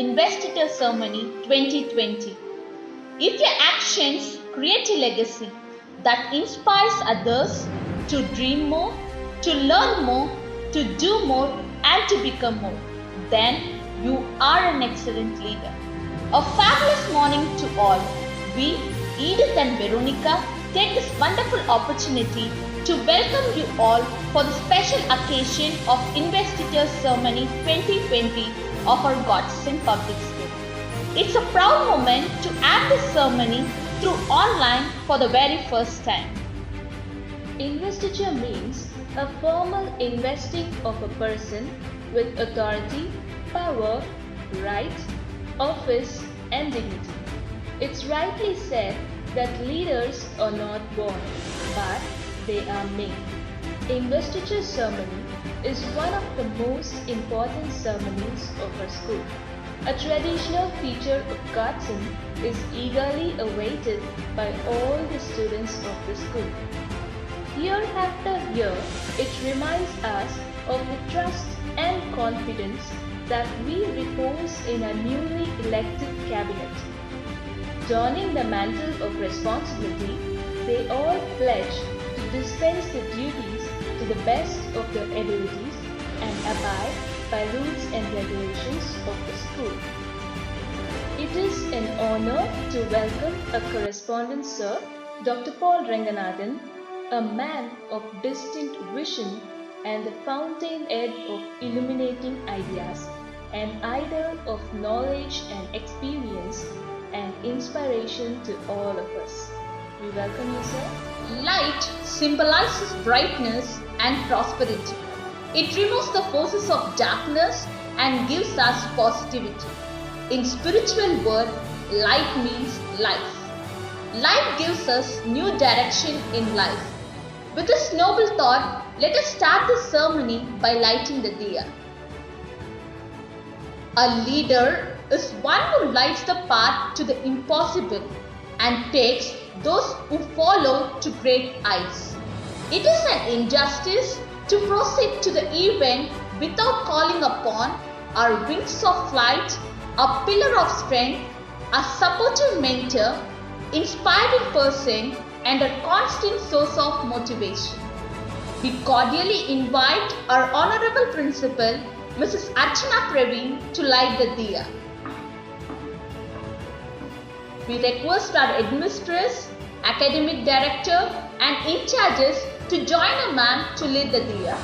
Investiture Ceremony 2020. If your actions create a legacy that inspires others to dream more, to learn more, to do more, and to become more, then you are an excellent leader. A fabulous morning to all. We, Edith and Veronica, take this wonderful opportunity to welcome you all for the special occasion of Investiture Ceremony 2020 of our Godsend Public School. It's a proud moment to add this ceremony through online for the very first time. Investiture means a formal investing of a person with authority, power, right, office, and dignity. It's rightly said that leaders are not born, but they are made. Investiture ceremony is one of the most important ceremonies of our school. A traditional feature of Godsend is eagerly awaited by all the students of the school. Year after year, it reminds us of the trust and confidence that we repose in a newly elected cabinet. Donning the mantle of responsibility, they all pledge to dispense the duties to the best of their abilities and abide by rules and regulations of the school. It is an honor to welcome a correspondent sir, Dr. Paul Ranganathan, a man of distinct vision and the fountainhead of illuminating ideas, an idol of knowledge and experience and inspiration to all of us. We welcome you, sir. Light symbolizes brightness and prosperity. It removes the forces of darkness and gives us positivity. In spiritual word, light means life. Light gives us new direction in life. With this noble thought, let us start the ceremony by lighting the diya. A leader is one who lights the path to the impossible and takes those who follow to great heights. It is an injustice to proceed to the event without calling upon our wings of flight, a pillar of strength, a supportive mentor, inspiring person, and a constant source of motivation. We cordially invite our Honorable Principal, Mrs. Archana Praveen, to light the diya. We request our Headmistress, Academic Director, and in charges to join a ma'am to lit the diya.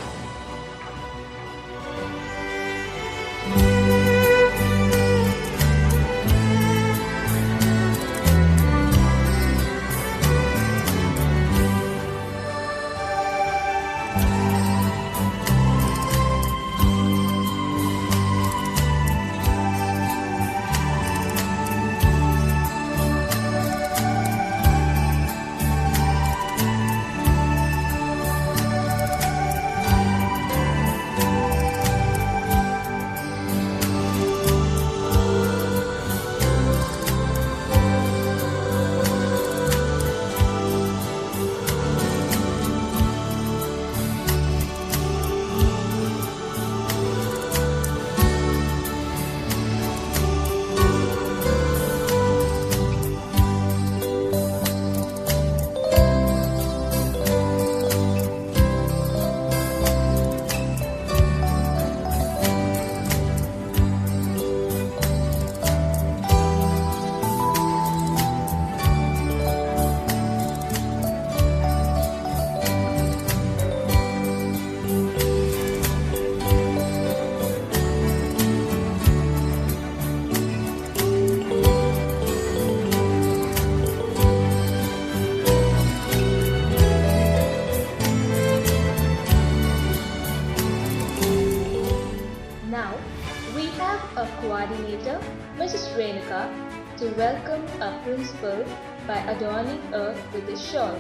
Coordinator, Mrs. Renuka, to welcome our principal by adorning her with a shawl.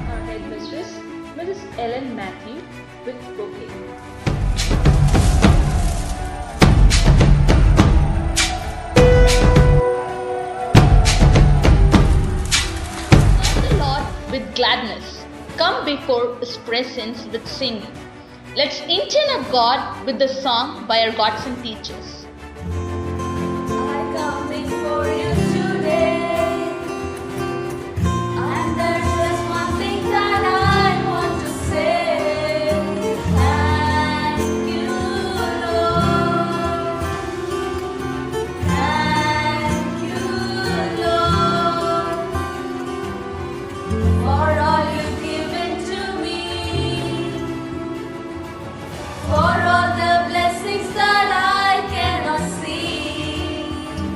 Our headmistress, Mrs. Ellen Matthew, with bouquet. Lord His presence with singing. Let's intune our God with the song by our gods and teachers. I come before you today, and there's just one thing that I want to say. Thank you, Lord. Thank you, Lord, for all you've given to me, for all the blessings that I cannot see.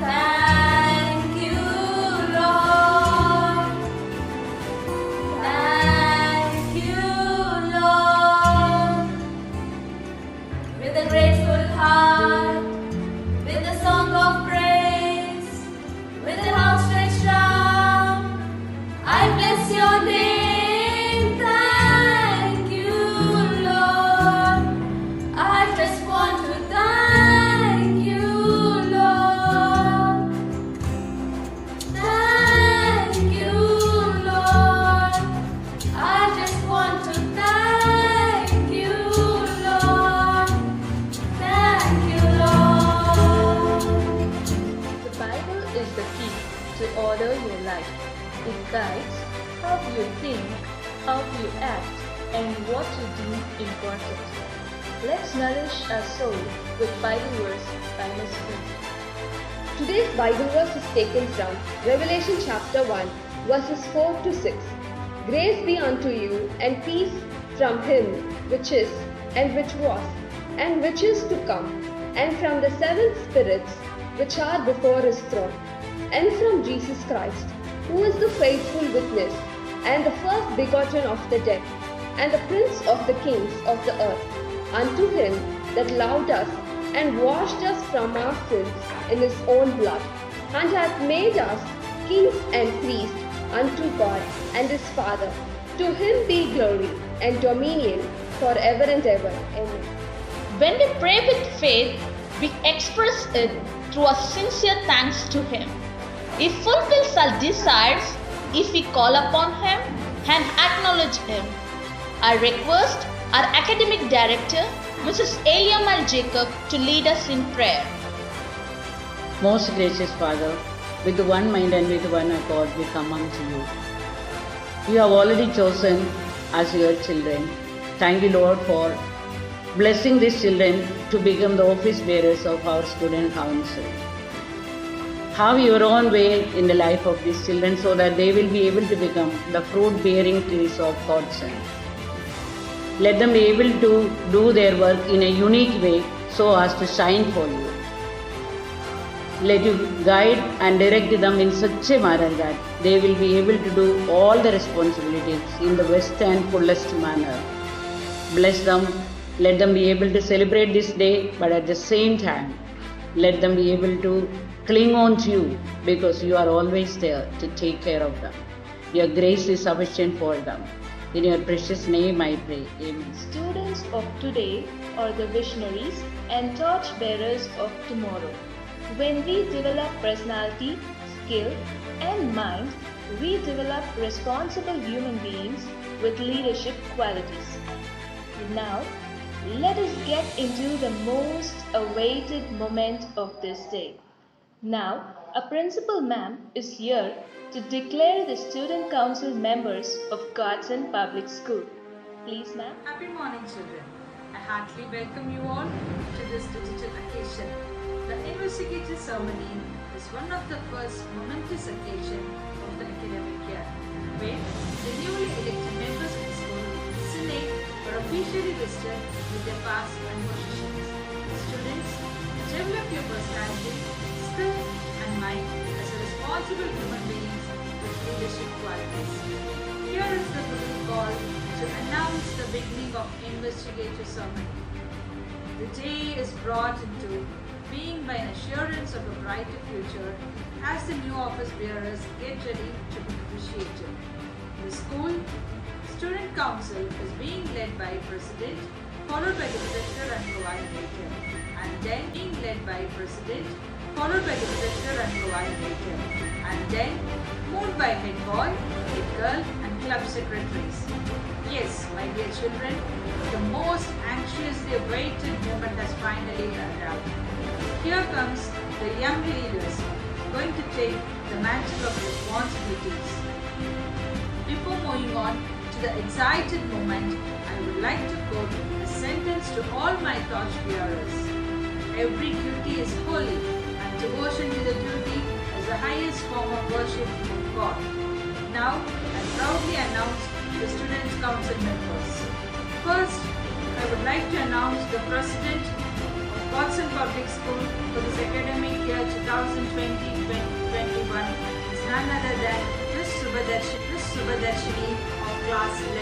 Thank you, Lord. Thank you, Lord. With a grateful heart, with a song of praise, with an outstretched arm, I bless your name. Thank you, Lord. I just want to thank you, Lord. Thank you, Lord. I just want to thank you, Lord. Thank you, Lord. The Bible is the key to order your life. It guides how you think, how you act, and what you deem important. Let's nourish our soul with Bible verse by Ms. Smith. Today's Bible verse is taken from Revelation chapter 1, verses 4 to 6. Grace be unto you and peace from him which is, and which was, and which is to come, and from the seven spirits which are before his throne, and from Jesus Christ, who is the faithful witness, and the first begotten of the dead, and the prince of the kings of the earth, unto him that loved us and washed us from our sins in his own blood, and hath made us kings and priests unto God and his Father. To him be glory and dominion forever and ever. Amen. When we pray with faith, we express it through a sincere thanks to Him. He fulfills our desires if we call upon Him and acknowledge Him. I request our academic director, Mrs. Eliamal Jacob, to lead us in prayer. Most gracious Father, with one mind and with one accord we come unto you. You have already chosen as your children. Thank you, Lord, for blessing these children to become the office bearers of our student council. Have your own way in the life of these children so that they will be able to become the fruit-bearing trees of God's Son. Let them be able to do their work in a unique way so as to shine for you. Let you guide and direct them in such a manner that they will be able to do all the responsibilities in the best and fullest manner. Bless them. Let them be able to celebrate this day, but at the same time, let them be able to cling on to you because you are always there to take care of them. Your grace is sufficient for them. In your precious name I pray. Amen. Students of today are the visionaries and torch bearers of tomorrow. When we develop personality, skill, and mind, we develop responsible human beings with leadership qualities. Now, let us get into the most awaited moment of this day. Now, a principal ma'am is here to declare the student council members of Godson Public School. Please, ma'am. Happy morning, children. I heartily welcome you all to this digital occasion. The investigative ceremony is one of the first momentous occasions of the academic year, where the newly elected members of the school senate were officially listed with their past and positions. Students, develop your personality, skill, and mind as a responsible human beings with leadership qualities. Here is the protocol to announce the beginning of investigative ceremony. The day is brought into being by an assurance of a brighter future as the new office bearers get ready to be appreciated. The school student council is being led by president, followed by the director and coordinator, and then being led by president, followed by the director and coordinator, and then moved by head boy, head girl, and club secretaries. Yes, my dear children, the most anxiously awaited moment has finally arrived. Here comes the young leaders going to take the mantle of responsibilities. Before moving on to the excited moment, I would like to quote a sentence to all my torchbearers. Every duty is holy, and devotion to the duty is the highest form of worship to God. Now, I proudly announce the Students' Council members. First, I would like to announce the President of Godson Public School for this academic year 2020-2021 is none other than Miss Subhadarshini of class 11.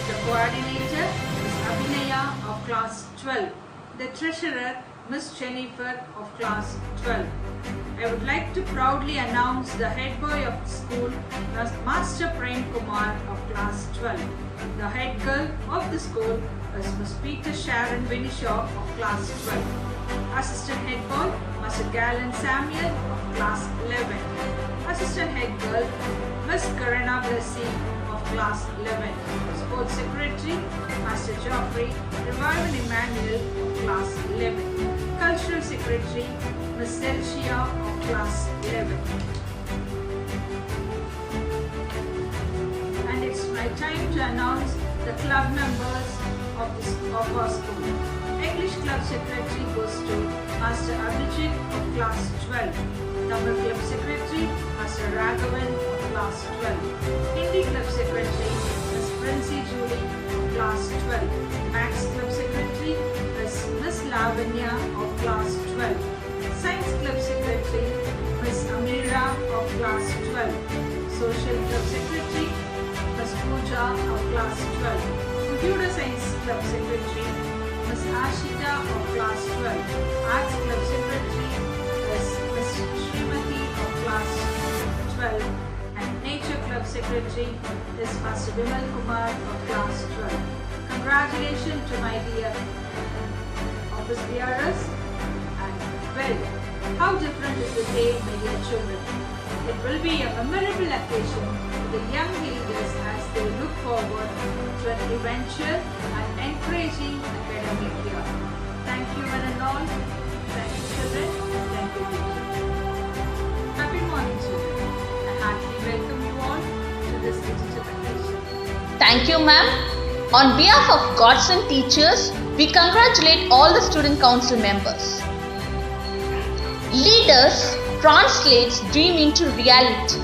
The coordinator is Abhinaya of class 12. The treasurer, Miss Jennifer of class 12. I would like to proudly announce the head boy of the school, Master Prem Kumar of class 12. The head girl of the school is Miss Peter Sharon Winishaw of class 12. Assistant head boy, Master Galen Samuel of class 11. Assistant head girl, Miss Karana Blessing of class 11. Sports secretary, Master Geoffrey Revival Emmanuel of class 11. Cultural secretary, Miss Celcia of class 11. And it's my time to announce the club members of our school. English club secretary goes to Master Abhijit of class 12. Tamil club secretary, Master Raghavan of class 12. Hindi club secretary, Miss Princey Julie of class 12. Max club secretary is Miss Lavanya of class 12. Science club secretary, Miss Amira of class 12. Social club secretary, Miss Pooja of class 12. Computer science club secretary, Miss Ashita of class 12. Arts club secretary is Miss Srimati of class 12. And nature club secretary is Master Vimal Kumar of class 12. Congratulations to my dear office bearers. And well, how different is the day, my dear children? It will be a memorable occasion for the young leaders as they look forward to an eventual and encouraging academic year. Thank you one and all. Thank you children. Thank you teachers. Happy morning children. I heartily welcome you all to this digital occasion. Thank you, ma'am. On behalf of Godson teachers, we congratulate all the student council members. Leaders translates dream into reality.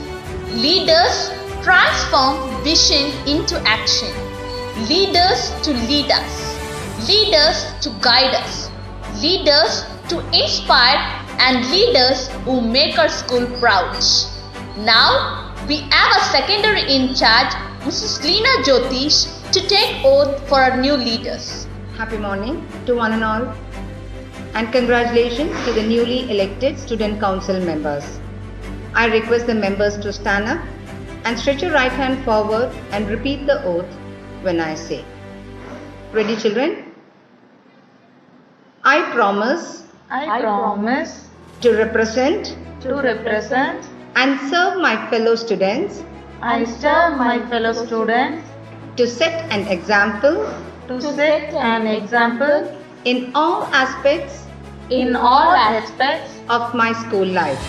Leaders transform vision into action. Leaders to lead us. Leaders to guide us. Leaders to inspire, and leaders who make our school proud. Now, we have a secondary in charge, Mrs. Leena Jyotish, to take oath for our new leaders. Happy morning to one and all, and congratulations to the newly elected student council members. I request the members to stand up and stretch your right hand forward and repeat the oath when I say. Ready children? I promise to represent and serve my fellow students, to set an example in all aspects of my school life,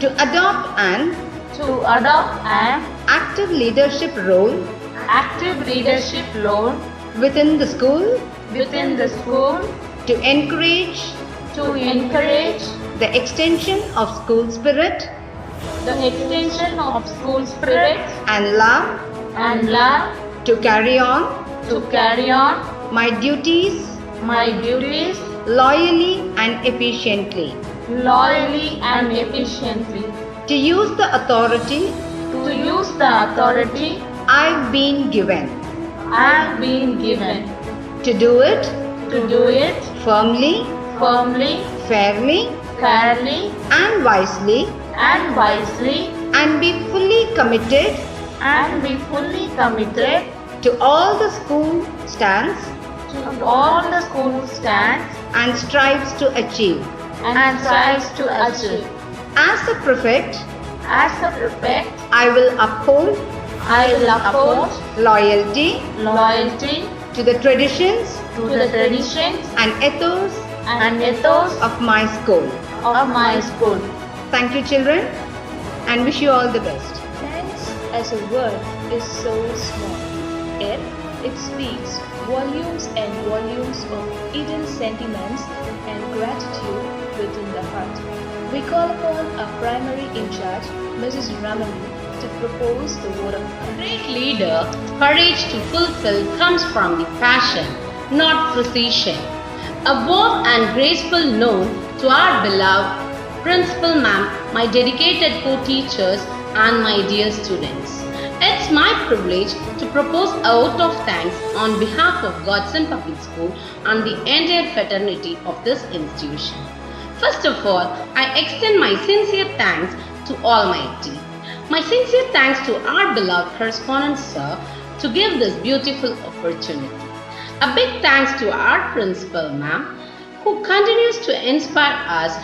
to adopt an active leadership role within the school, to encourage the extension of school spirit and love, to carry on my duties loyally and efficiently, to use the authority I've been given, to do it firmly, fairly and wisely, and be fully committed to all the school stands and strives to achieve. As a prefect, I will uphold I will uphold loyalty loyalty to the traditions to the traditions and ethos and ethos of my school. of my school. Thank you, children, and wish you all the best. Thanks as a word is so small, yet it speaks volumes and volumes of hidden sentiments and gratitude within the heart. We call upon our primary in charge, Mrs. Ramani, to propose the word of A great leader, courage to fulfill comes from the passion, not precision. A warm and graceful note to our beloved Principal Ma'am, my dedicated co-teachers and my dear students. It's my privilege to propose a vote of thanks on behalf of Godson Public School and the entire fraternity of this institution. First of all, I extend my sincere thanks to Almighty. My sincere thanks to our beloved correspondent sir to give this beautiful opportunity. A big thanks to our principal ma'am who continues to inspire us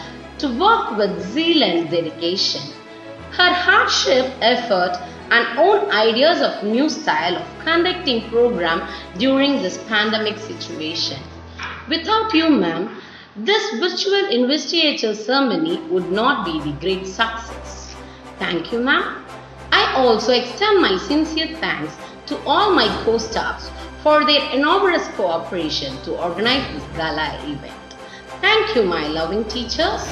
to work with zeal and dedication. Her hardship, effort and own ideas of new style of conducting program during this pandemic situation. Without you ma'am, this virtual investiture ceremony would not be the great success. Thank you ma'am. I also extend my sincere thanks to all my co-staffs for their enormous cooperation to organize this gala event. Thank you my loving teachers.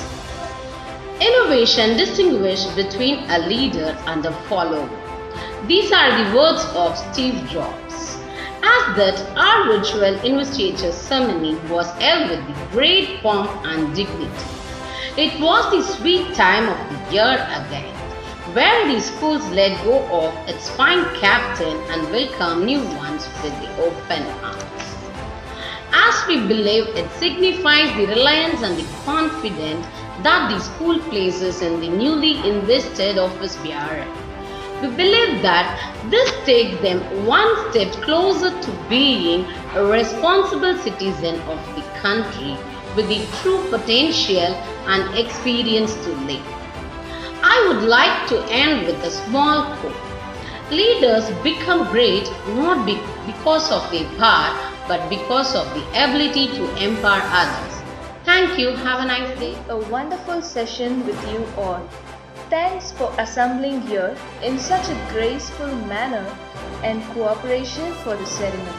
Innovation distinguished between a leader and a follower. These are the words of Steve Jobs. As that our ritual investiture ceremony was held with the great pomp and dignity. It was the sweet time of the year again, where the schools let go of its fine captain and welcome new ones with the open arms. As we believe it signifies the reliance and the confidence that the school places in the newly invested office bearer. We believe that this takes them one step closer to being a responsible citizen of the country with the true potential and experience to lead. I would like to end with a small quote. Leaders become great not because of their power, but because of the ability to empower others. Thank you. Have a nice day. a wonderful session with you all. Thanks for assembling here in such a graceful manner and cooperation for the ceremony.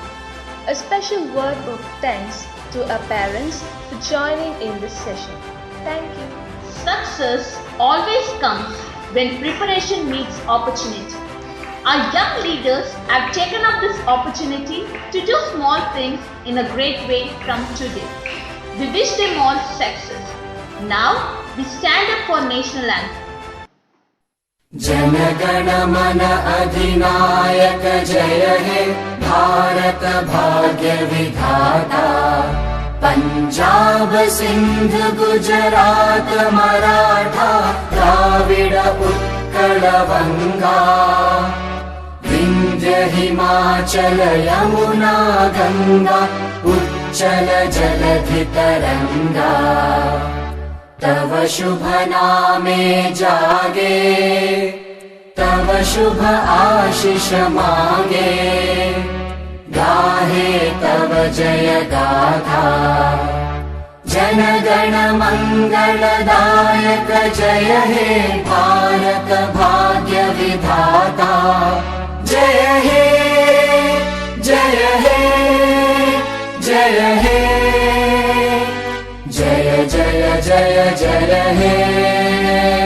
A special word of thanks to our parents for joining in this session. Thank you. Success always comes when preparation meets opportunity. Our young leaders have taken up this opportunity to do small things in a great way from today. We wish them all success. Now we stand up for national anthem. जनगण मन अधिनायक जय हे भारत भाग्य विधाता पंजाब सिंध गुजरात मराठा द्राविड उत्कल बंगा विंध्य हिमाचल यमुना गंगा उच्चल जलधि तरंगा तव शुभ नामे जागे तव शुभ आशीष मांगे गाहे तव जय गाथा जन गण मंगलदायक जय हे भारत भाग्य विधाता जय हे जय हे जय हे जय जय जय जय हे